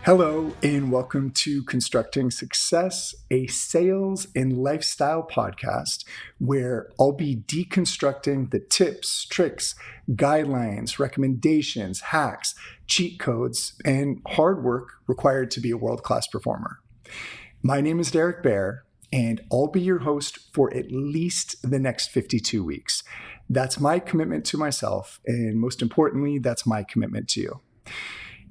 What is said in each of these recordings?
Hello, and welcome to Constructing Success, a sales and lifestyle podcast where I'll be deconstructing the tips, tricks, guidelines, recommendations, hacks, cheat codes, and hard work required to be a world-class performer. My name is Derek Baer, and I'll be your host for at least the next 52 weeks. That's my commitment to myself, and most importantly, that's my commitment to you.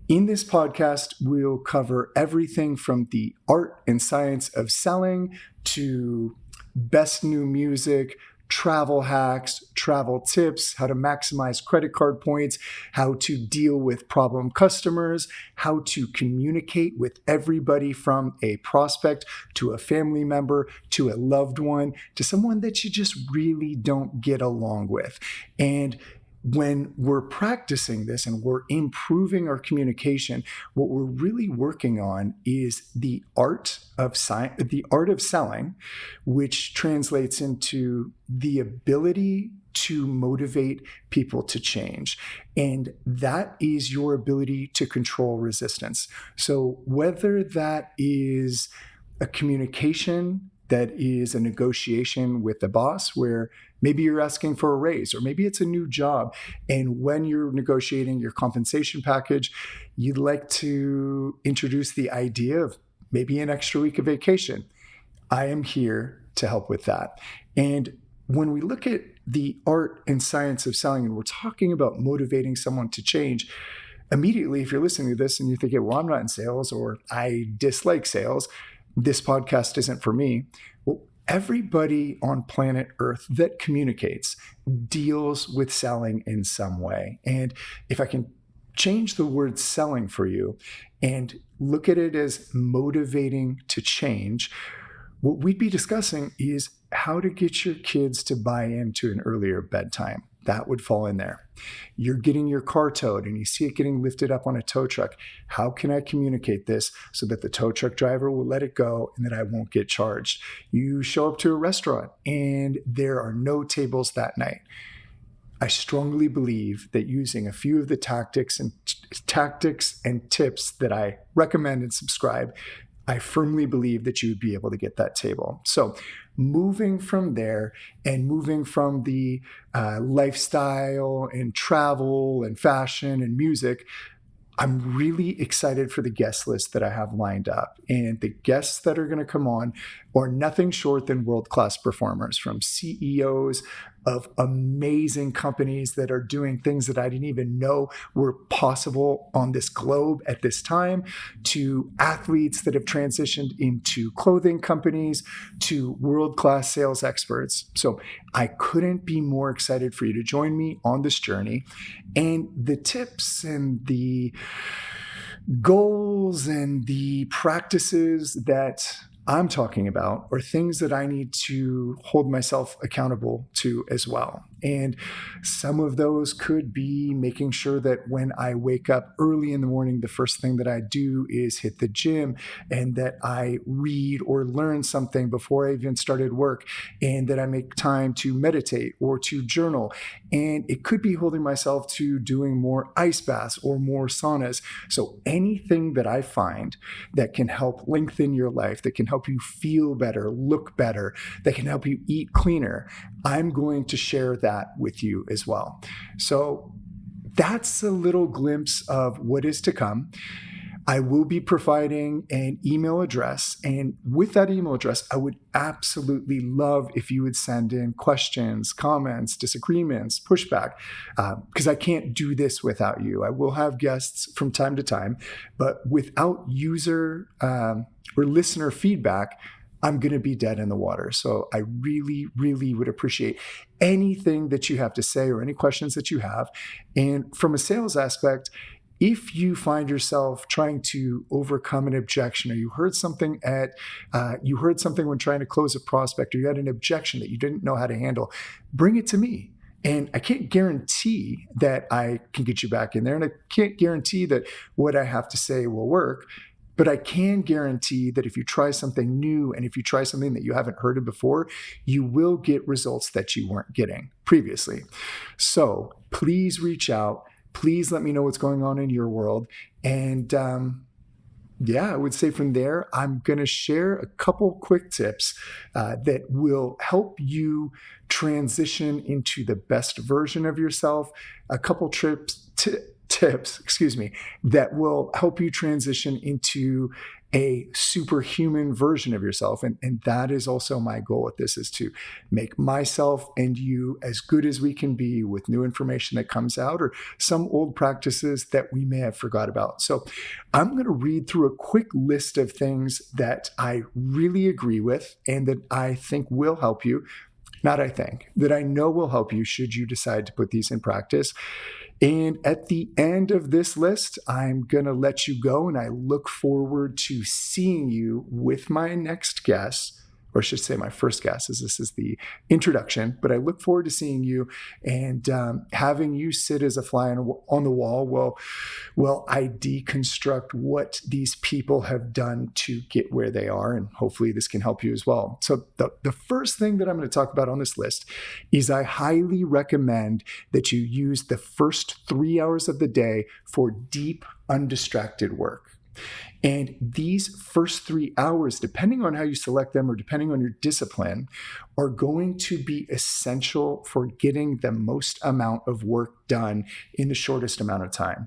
In this podcast, we'll cover everything from the art and science of selling to best new music, travel hacks, travel tips, how to maximize credit card points, how to deal with problem customers, how to communicate with everybody from a prospect to a family member to a loved one to someone that you just really don't get along with. And when we're practicing this and we're improving our communication, what we're really working on is the art of selling, which translates into the ability to motivate people to change. And that is your ability to control resistance. So whether that is a communication that is a negotiation with the boss where maybe you're asking for a raise, or maybe it's a new job. And when you're negotiating your compensation package, you'd like to introduce the idea of maybe an extra week of vacation. I am here to help with that. And when we look at the art and science of selling, and we're talking about motivating someone to change, immediately, if you're listening to this and you're thinking, well, I'm not in sales, or I dislike sales, this podcast isn't for me. Well, everybody on planet Earth that communicates deals with selling in some way. And if I can change the word selling for you and look at it as motivating to change, what we'd be discussing is how to get your kids to buy into an earlier bedtime. That would fall in there. You're getting your car towed and you see it getting lifted up on a tow truck. How can I communicate this so that the tow truck driver will let it go and that I won't get charged? You show up to a restaurant and there are no tables that night. I strongly believe that using a few of the tactics and tips that I recommend and subscribe, I firmly believe that you would be able to get that table. So moving from there and moving from the lifestyle and travel and fashion and music, I'm really excited for the guest list that I have lined up. And the guests that are going to come on are nothing short than world-class performers, from CEOs of amazing companies that are doing things that I didn't even know were possible on this globe at this time, to athletes that have transitioned into clothing companies, to world-class sales experts. So I couldn't be more excited for you to join me on this journey. And the tips and the goals and the practices that I'm talking about are things that I need to hold myself accountable to as well. And some of those could be making sure that when I wake up early in the morning, the first thing that I do is hit the gym, and that I read or learn something before I even started work, and that I make time to meditate or to journal. And it could be holding myself to doing more ice baths or more saunas. So anything that I find that can help lengthen your life, that can help you feel better, look better, that can help you eat cleaner, I'm going to share that with you as well. So that's a little glimpse of what is to come. I will be providing an email address, and with that email address, I would absolutely love if you would send in questions, comments, disagreements, pushback, because I can't do this without you. I will have guests from time to time, but without user or listener feedback, I'm going to be dead in the water. So I really, really would appreciate anything that you have to say or any questions that you have. And from a sales aspect, if you find yourself trying to overcome an objection, or you heard something when trying to close a prospect, or you had an objection that you didn't know how to handle, bring it to me. And I can't guarantee that I can get you back in there, and I can't guarantee that what I have to say will work. But I can guarantee that if you try something new and if you try something that you haven't heard of before, you will get results that you weren't getting previously. So please reach out. Please let me know what's going on in your world. And Yeah, I would say from there, I'm going to share a couple quick tips that will help you transition into the best version of yourself. A couple tips, excuse me, that will help you transition into a superhuman version of yourself. And that is also my goal with this, is to make myself and you as good as we can be with new information that comes out or some old practices that we may have forgot about. So I'm going to read through a quick list of things that I really agree with and that I think will help you. Not I think, that I know will help you should you decide to put these in practice. And at the end of this list, I'm going to let you go, and I look forward to seeing you with my next guest, or I should say my first guest, as this is the introduction. But I look forward to seeing you and having you sit as a fly on the wall while I deconstruct what these people have done to get where they are. And hopefully this can help you as well. So the first thing that I'm going to talk about on this list is I highly recommend that you use the first 3 hours of the day for deep, undistracted work. And these first 3 hours, depending on how you select them or depending on your discipline, are going to be essential for getting the most amount of work done in the shortest amount of time.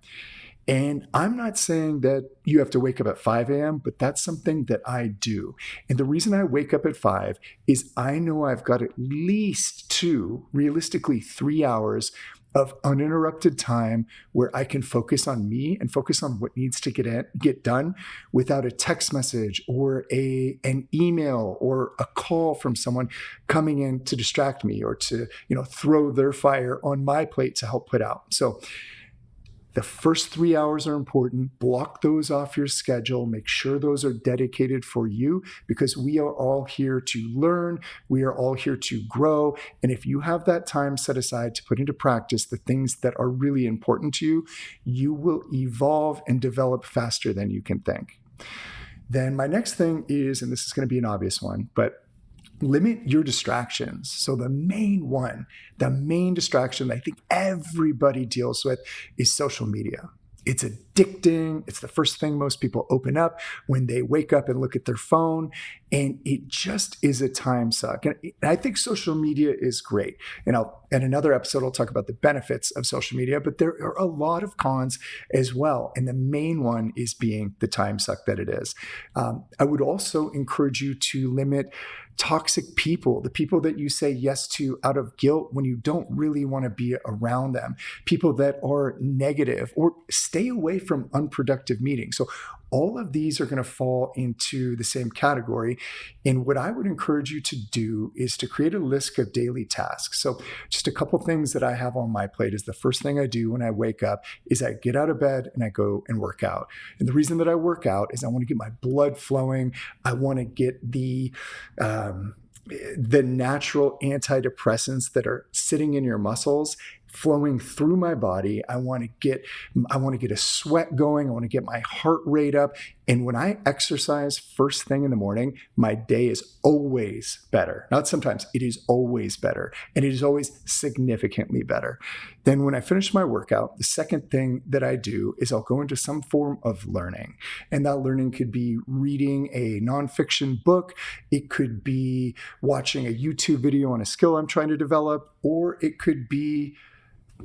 And I'm not saying that you have to wake up at 5 a.m., but that's something that I do. And the reason I wake up at 5 is I know I've got at least 2, realistically 3 hours of uninterrupted time where I can focus on me and focus on what needs to get done without a text message or an email or a call from someone coming in to distract me or to, throw their fire on my plate to help put out. So the first 3 hours are important. Block those off your schedule. Make sure those are dedicated for you, because we are all here to learn. We are all here to grow. And if you have that time set aside to put into practice the things that are really important to you, you will evolve and develop faster than you can think. Then my next thing is, and this is going to be an obvious one, but limit your distractions. So the main distraction that I think everybody deals with is social media. It's addicting. It's the first thing most people open up when they wake up and look at their phone. And it just is a time suck. And I think social media is great. And in another episode, I'll talk about the benefits of social media, but there are a lot of cons as well. And the main one is being the time suck that it is. I would also encourage you to limit toxic people, the people that you say yes to out of guilt when you don't really want to be around them, people that are negative, or stay away from unproductive meetings. So all of these are going to fall into the same category. And what I would encourage you to do is to create a list of daily tasks. So just a couple things that I have on my plate is the first thing I do when I wake up is I get out of bed and I go and work out. And the reason that I work out is I want to get my blood flowing. I want to get the natural antidepressants that are sitting in your muscles flowing through my body. I want to get a sweat going. I want to get my heart rate up. And when I exercise first thing in the morning, my day is always better. Not sometimes, it is always better. And it is always significantly better. Then when I finish my workout, the second thing that I do is I'll go into some form of learning. And that learning could be reading a nonfiction book. It could be watching a YouTube video on a skill I'm trying to develop, or it could be,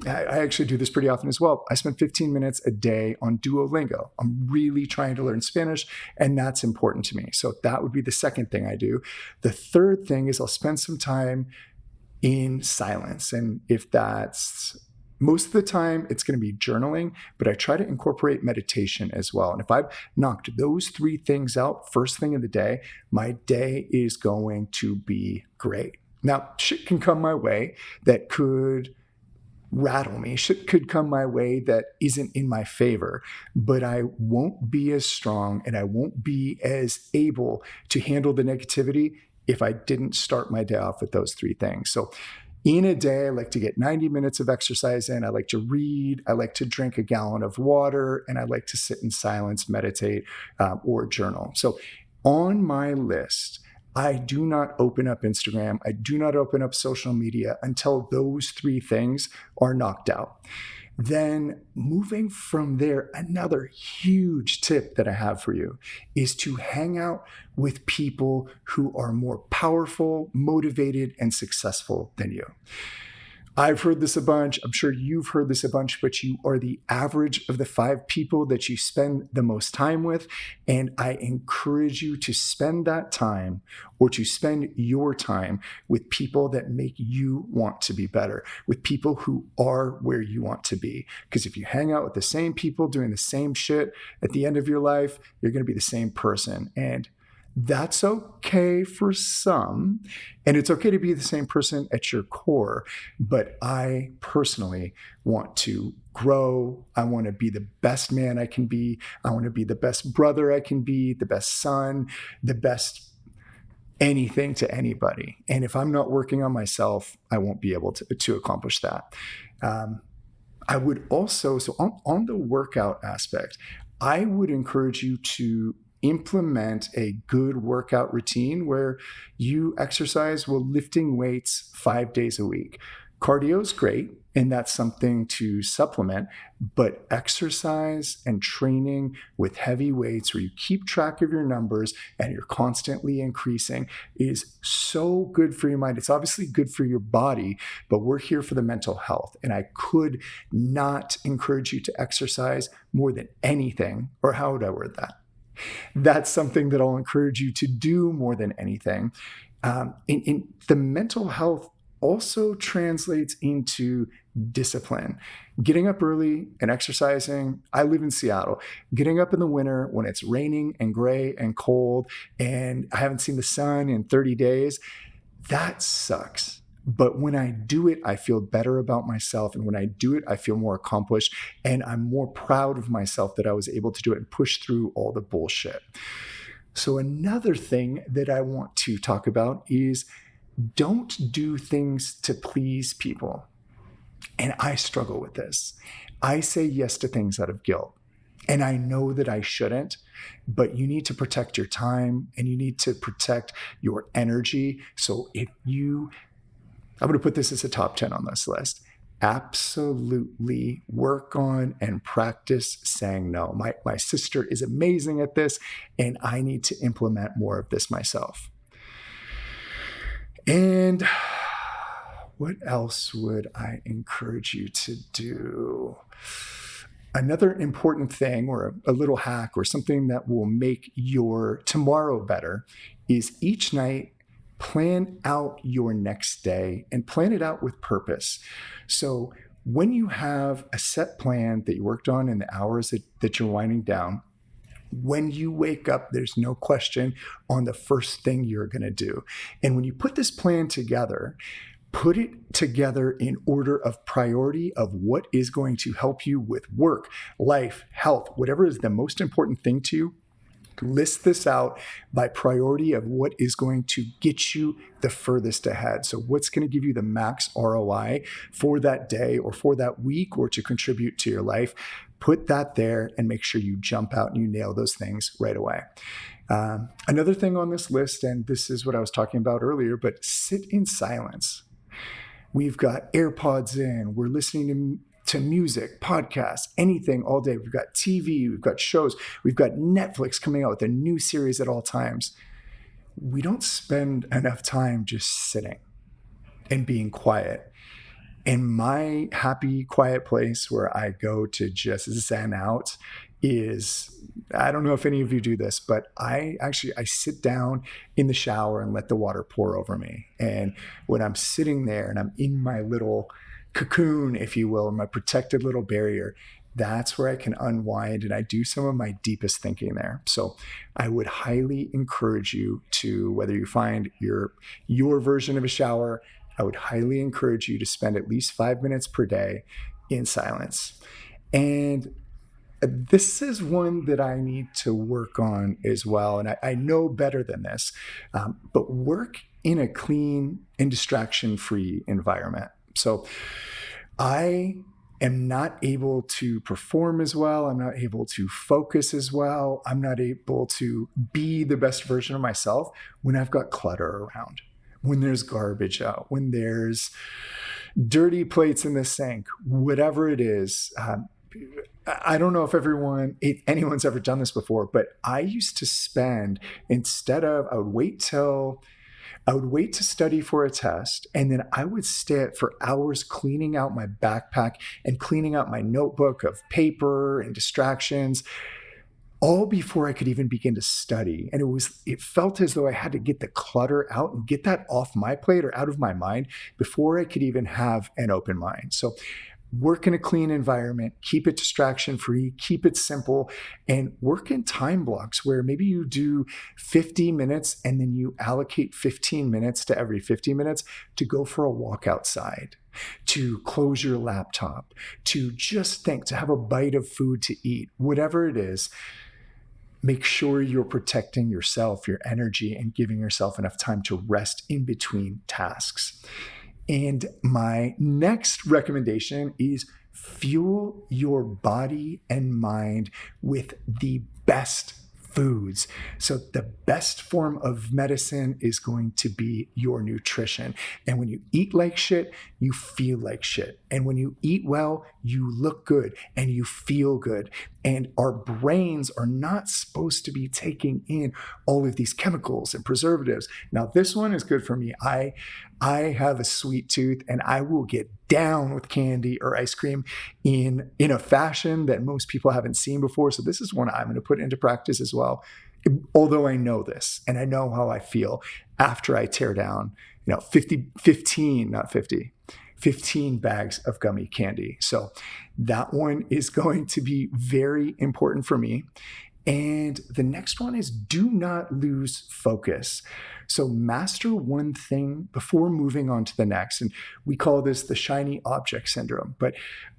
I actually do this pretty often as well. I spend 15 minutes a day on Duolingo. I'm really trying to learn Spanish, and that's important to me. So that would be the second thing I do. The third thing is I'll spend some time in silence. And if that's most of the time, it's going to be journaling, but I try to incorporate meditation as well. And if I've knocked those 3 things out first thing in the day, my day is going to be great. Now, shit can come my way that could rattle me. Shit could come my way that isn't in my favor, but I won't be as strong and I won't be as able to handle the negativity if I didn't start my day off with those 3 things. So in a day, I like to get 90 minutes of exercise in. I like to read. I like to drink a gallon of water, and I like to sit in silence, meditate, or journal. So on my list, I do not open up Instagram. I do not open up social media until those 3 things are knocked out. Then moving from there, another huge tip that I have for you is to hang out with people who are more powerful, motivated, and successful than you. I've heard this a bunch. I'm sure you've heard this a bunch, but you are the average of the 5 people that you spend the most time with. And I encourage you to spend that time, or to spend your time, with people that make you want to be better, with people who are where you want to be. Because if you hang out with the same people doing the same shit, at the end of your life, you're going to be the same person. And that's okay for some. And it's okay to be the same person at your core. But I personally want to grow. I want to be the best man I can be. I want to be the best brother I can be, the best son, the best anything to anybody. And if I'm not working on myself, I won't be able to accomplish that. I would also, so on the workout aspect, I would encourage you to implement a good workout routine where you exercise while lifting weights 5 days a week. Cardio is great, and that's something to supplement, but exercise and training with heavy weights where you keep track of your numbers and you're constantly increasing is so good for your mind. It's obviously good for your body, but we're here for the mental health. And I could not encourage you to exercise more than anything, or how would I word that? That's something that I'll encourage you to do more than anything. In the mental health also translates into discipline. Getting up early and exercising. I live in Seattle. Getting up in the winter when it's raining and gray and cold and I haven't seen the sun in 30 days, that sucks. But when I do it, I feel better about myself. And when I do it, I feel more accomplished. And I'm more proud of myself that I was able to do it and push through all the bullshit. So another thing that I want to talk about is don't do things to please people. And I struggle with this. I say yes to things out of guilt. And I know that I shouldn't, but you need to protect your time and you need to protect your energy. So I'm going to put this as a top 10 on this list. Absolutely work on and practice saying no. My sister is amazing at this, and I need to implement more of this myself. And what else would I encourage you to do? Another important thing, or a little hack, or something that will make your tomorrow better, is each night plan out your next day and plan it out with purpose. So when you have a set plan that you worked on in the hours that you're winding down, when you wake up, there's no question on the first thing you're going to do. And when you put this plan together, put it together in order of priority of what is going to help you with work, life, health, whatever is the most important thing to you. List this out by priority of what is going to get you the furthest ahead. So what's going to give you the max ROI for that day or for that week or to contribute to your life. Put that there and make sure you jump out and you nail those things right away. Another thing on this list, and this is what I was talking about earlier, but sit in silence. We've got AirPods in. We're listening to music, podcasts, anything all day. We've got TV, we've got shows, we've got Netflix coming out with a new series at all times. We don't spend enough time just sitting and being quiet. And my happy, quiet place where I go to just zen out is, I don't know if any of you do this, but I sit down in the shower and let the water pour over me. And when I'm sitting there and I'm in my little cocoon, if you will, my protected little barrier, that's where I can unwind and I do some of my deepest thinking there. So I would highly encourage you to, whether you find your version of a shower, I would highly encourage you to spend at least 5 minutes per day in silence. And this is one that I need to work on as well. And I know better than this, but work in a clean and distraction-free environment. So I am not able to perform as well. I'm not able to focus as well. I'm not able to be the best version of myself when I've got clutter around, when there's garbage out, when there's dirty plates in the sink, whatever it is. I don't know if anyone's ever done this before, but I used to spend, I would wait to study for a test, and then I would stay for hours cleaning out my backpack and cleaning out my notebook of paper and distractions, all before I could even begin to study. And it felt as though I had to get the clutter out and get that off my plate or out of my mind before I could even have an open mind. So work in a clean environment, keep it distraction free, keep it simple, and work in time blocks where maybe you do 50 minutes and then you allocate 15 minutes to every 50 minutes to go for a walk outside, to close your laptop, to just think, to have a bite of food to eat, whatever it is. Make sure you're protecting yourself, your energy, and giving yourself enough time to rest in between tasks. And my next recommendation is fuel your body and mind with the best foods. So the best form of medicine is going to be your nutrition. And when you eat like shit, you feel like shit. And when you eat well, you look good and you feel good. And our brains are not supposed to be taking in all of these chemicals and preservatives. Now, this one is good for me. I have a sweet tooth, and I will get down with candy or ice cream in a fashion that most people haven't seen before. So this is one I'm going to put into practice as well. Although I know this and I know how I feel after I tear down, 15 bags of gummy candy. So that one is going to be very important for me. And the next one is do not lose focus. So master one thing before moving on to the next. And we call this the shiny object syndrome. But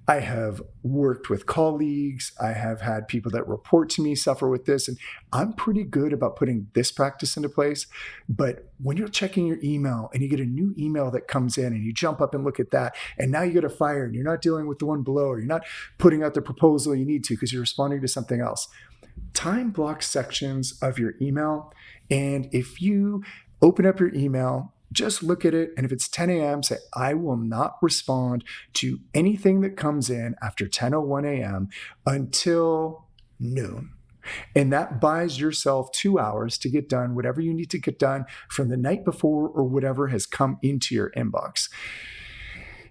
I have worked with colleagues. I have had people that report to me suffer with this. And I'm pretty good about putting this practice into place. But when you're checking your email and you get a new email that comes in and you jump up and look at that, and now you get a fire and you're not dealing with the one below, or you're not putting out the proposal you need to because you're responding to something else. Time block sections of your email. And if you open up your email, just look at it. And if it's 10 a.m., say, I will not respond to anything that comes in after 10:01 a.m. until noon. And that buys yourself 2 hours to get done whatever you need to get done from the night before or whatever has come into your inbox.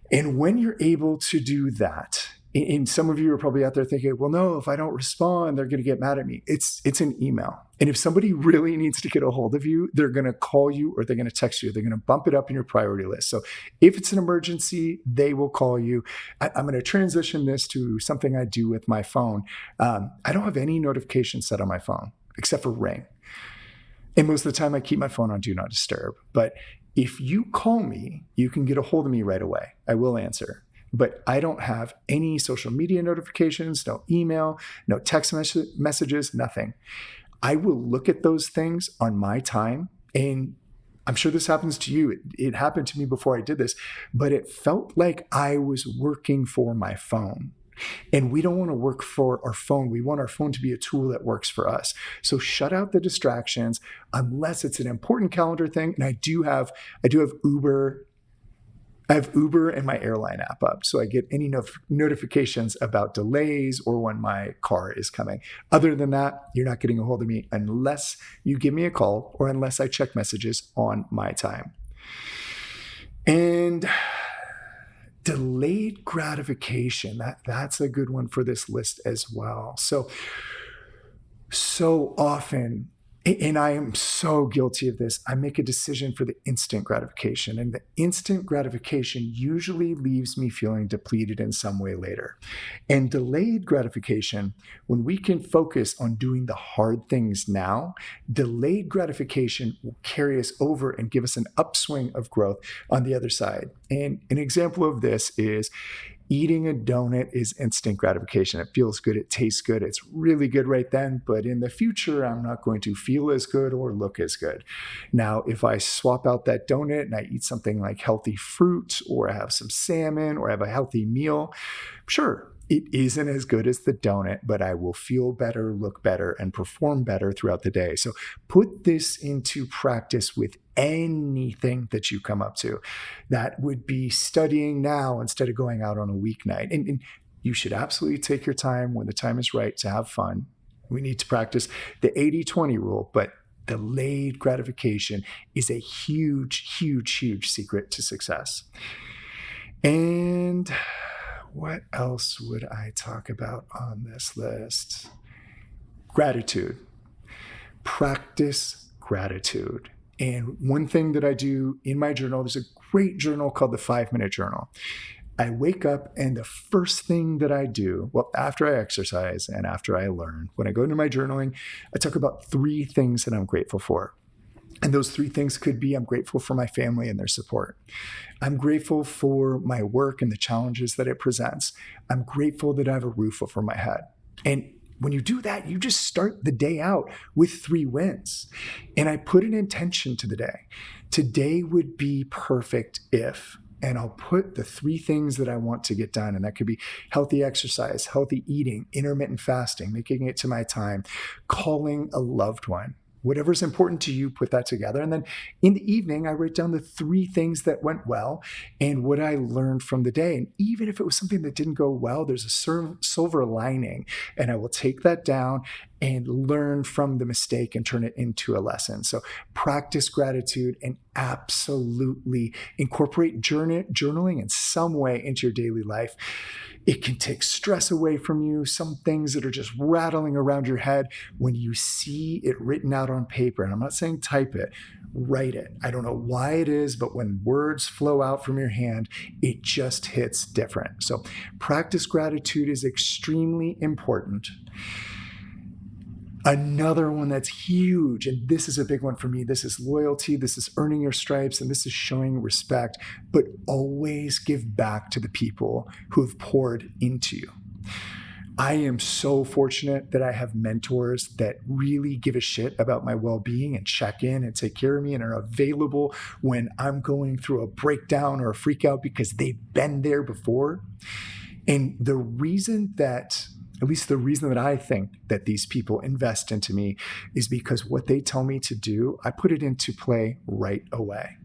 And when you're able to do that, and some of you are probably out there thinking, well, no, if I don't respond, they're going to get mad at me. It's an email. And if somebody really needs to get a hold of you, they're going to call you or they're going to text you. They're going to bump it up in your priority list. So if it's an emergency, they will call you. I'm going to transition this to something I do with my phone. I don't have any notifications set on my phone except for Ring. And most of the time I keep my phone on Do Not Disturb. But if you call me, you can get a hold of me right away. I will answer. But I don't have any social media notifications, no email, no text messages, nothing. I will look at those things on my time. And I'm sure this happens to you. It happened to me before I did this, but it felt like I was working for my phone. And we don't want to work for our phone. We want our phone to be a tool that works for us. So shut out the distractions unless it's an important calendar thing. And I do have Uber. I have Uber and my airline app up, so I get any notifications about delays or when my car is coming. Other than that, you're not getting a hold of me unless you give me a call or unless I check messages on my time. And delayed gratification, that's a good one for this list as well. So often, and I am so guilty of this, I make a decision for the instant gratification. And the instant gratification usually leaves me feeling depleted in some way later. And delayed gratification, when we can focus on doing the hard things now, delayed gratification will carry us over and give us an upswing of growth on the other side. And an example of this is eating a donut is instant gratification. It feels good. It tastes good. It's really good right then. But in the future, I'm not going to feel as good or look as good. Now, if I swap out that donut and I eat something like healthy fruit, or I have some salmon, or I have a healthy meal, sure, It isn't as good as the donut, but I will feel better, look better, and perform better throughout the day. So put this into practice with anything that you come up to. That would be studying now instead of going out on a weeknight. And you should absolutely take your time when the time is right to have fun. We need to practice the 80-20 rule, but delayed gratification is a huge, huge, huge secret to success. And what else would I talk about on this list? Gratitude. Practice gratitude. And one thing that I do in my journal, there's a great journal called the 5-Minute Journal. I wake up and the first thing that I do, well, after I exercise and after I learn, when I go into my journaling, I talk about 3 things that I'm grateful for. And those 3 things could be, I'm grateful for my family and their support. I'm grateful for my work and the challenges that it presents. I'm grateful that I have a roof over my head. And when you do that, you just start the day out with 3 wins. And I put an intention to the day. Today would be perfect if, and I'll put the 3 things that I want to get done. And that could be healthy exercise, healthy eating, intermittent fasting, making it to my time, calling a loved one. Whatever's important to you, put that together. And then in the evening, I write down the 3 things that went well and what I learned from the day. And even if it was something that didn't go well, there's a silver lining. And I will take that down and learn from the mistake and turn it into a lesson. So practice gratitude and absolutely incorporate journaling in some way into your daily life. It can take stress away from you, some things that are just rattling around your head. When you see it written out on paper, and I'm not saying type it, write it. I don't know why it is, but when words flow out from your hand, it just hits different. So practice gratitude is extremely important. Another one that's huge, and this is a big one for me, this is loyalty, this is earning your stripes, and this is showing respect, but always give back to the people who have poured into you. I am so fortunate that I have mentors that really give a shit about my well-being and check in and take care of me and are available when I'm going through a breakdown or a freak out because they've been there before. And the reason that I think that these people invest into me is because what they tell me to do, I put it into play right away.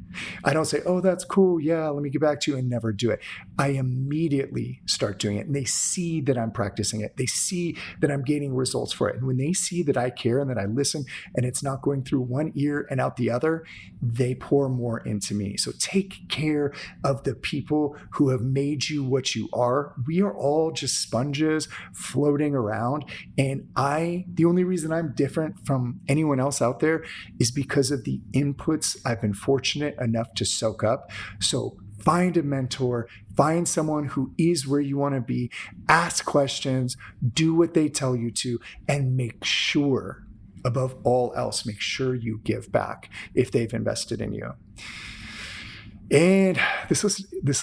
I don't say, oh, that's cool. Yeah, let me get back to you, and never do it. I immediately start doing it, and they see that I'm practicing it. They see that I'm gaining results for it. And when they see that I care and that I listen and it's not going through one ear and out the other, they pour more into me. So take care of the people who have made you what you are. We are all just sponges floating around. And the only reason I'm different from anyone else out there is because of the inputs I've been fortunate enough to soak up. So find a mentor, find someone who is where you want to be, ask questions, do what they tell you to, and make sure, above all else, make sure you give back if they've invested in you. And this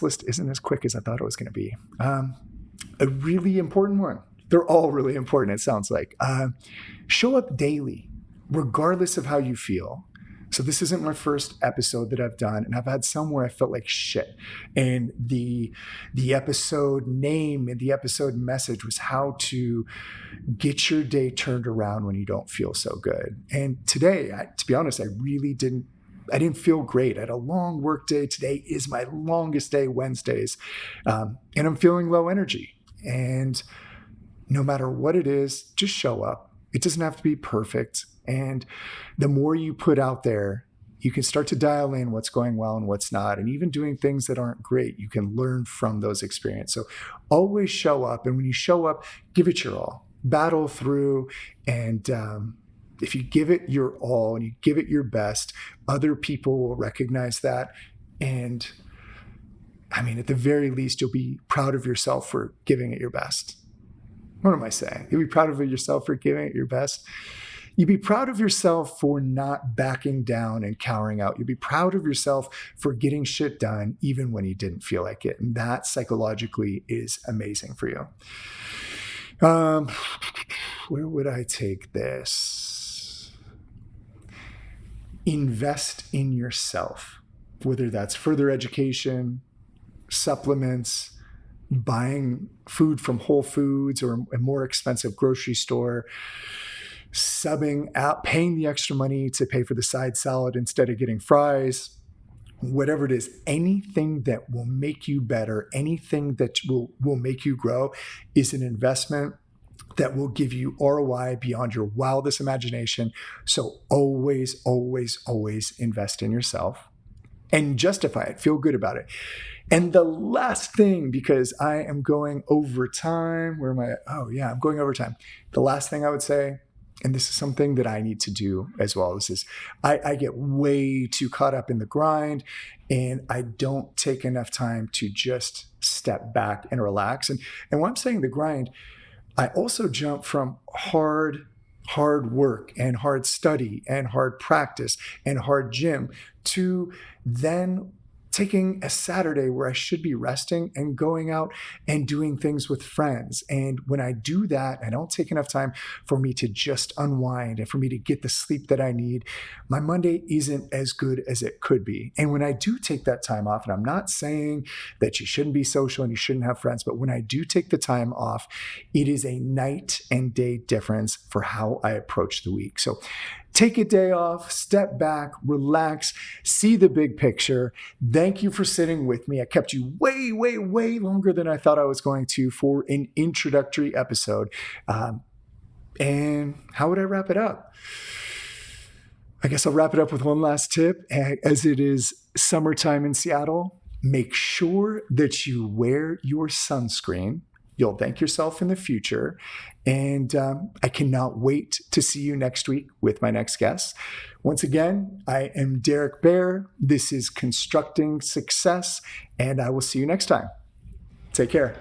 list isn't as quick as I thought it was going to be. A really important one. They're all really important, it sounds like. Show up daily, regardless of how you feel. So this isn't my first episode that I've done, and I've had some where I felt like shit. And the episode name and the episode message was how to get your day turned around when you don't feel so good. And today, to be honest, I didn't feel great. I had a long work day. Today is my longest day, Wednesdays. And I'm feeling low energy. And no matter what it is, just show up. It doesn't have to be perfect. And the more you put out there, you can start to dial in what's going well and what's not. And even doing things that aren't great, you can learn from those experiences. So always show up. And when you show up, give it your all. Battle through. And if you give it your all and you give it your best, other people will recognize that. And I mean, at the very least, you'll be proud of yourself for giving it your best. What am I saying? You'll be proud of yourself for giving it your best. You'd be proud of yourself for not backing down and cowering out. You'd be proud of yourself for getting shit done even when you didn't feel like it. And that psychologically is amazing for you. Where would I take this? Invest in yourself, whether that's further education, supplements, buying food from Whole Foods or a more expensive grocery store, subbing out, paying the extra money to pay for the side salad instead of getting fries, whatever it is, anything that will make you better, anything that will make you grow is an investment that will give you ROI beyond your wildest imagination. So always, always, always invest in yourself and justify it. Feel good about it. And the last thing, because I am going over time, where am I? Oh yeah, I'm going over time. The last thing I would say, and this is something that I need to do as well, this is I get way too caught up in the grind and I don't take enough time to just step back and relax. And when I'm saying the grind, I also jump from hard work and hard study and hard practice and hard gym to then taking a Saturday where I should be resting and going out and doing things with friends. And when I do that, I don't take enough time for me to just unwind and for me to get the sleep that I need. My Monday isn't as good as it could be. And when I do take that time off, and I'm not saying that you shouldn't be social and you shouldn't have friends, but when I do take the time off, it is a night and day difference for how I approach the week. So take a day off, step back, relax, see the big picture. Thank you for sitting with me. I kept you way, way, way longer than I thought I was going to for an introductory episode. And how would I wrap it up? I guess I'll wrap it up with one last tip. As it is summertime in Seattle, make sure that you wear your sunscreen. You'll thank yourself in the future. And I cannot wait to see you next week with my next guest. Once again, I am Derek Baer. This is Constructing Success, and I will see you next time. Take care.